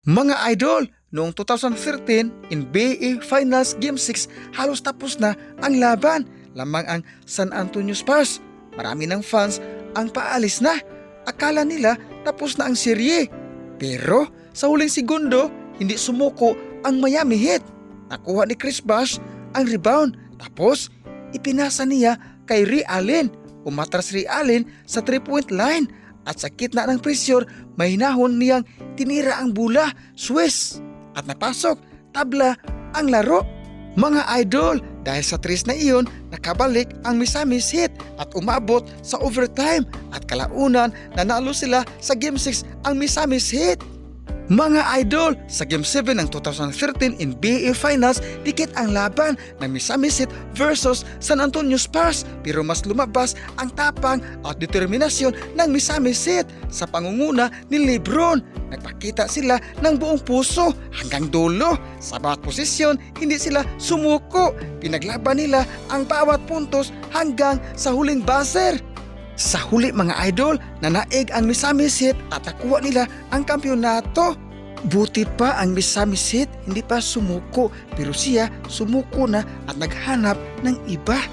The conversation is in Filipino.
Mga idol, noong 2013 NBA Finals Game 6 halos tapos na ang laban. Lamang ang San Antonio Spurs. Marami ng fans ang paalis na. Akala nila tapos na ang serye. Pero sa huling segundo, hindi sumuko ang Miami Heat. Nakuha ni Chris Bosh ang rebound. Tapos ipinasa niya kay Ray Allen. Umatras Ray Allen sa 3-point line. At sa gitna ng pressure, may hinahon niyang tinira ang bola, Swiss. At napasok, tabla ang laro. Mga idol, dahil sa tres na iyon, nakabalik ang Misamis Heat at umabot sa overtime. At kalaunan, nanalo sila sa Game 6 ang Misamis Heat. Mga idol, sa Game 7 ng 2013 NBA Finals, dikit ang laban ng Misamis Heat versus San Antonio Spurs. Pero mas lumabas ang tapang at determinasyon ng Misamis Heat sa pangunguna ni LeBron. Nagpakita sila ng buong puso hanggang dulo. Sa bawat posisyon, hindi sila sumuko. Pinaglaban nila ang bawat puntos hanggang sa huling buzzer. Sa huli mga idol, nanaig ang Misamis Heat at nakuha nila ang kampyonato. Buti pa ang Misamis Heat hindi pa sumuko, pero siya sumuko na at naghanap ng iba.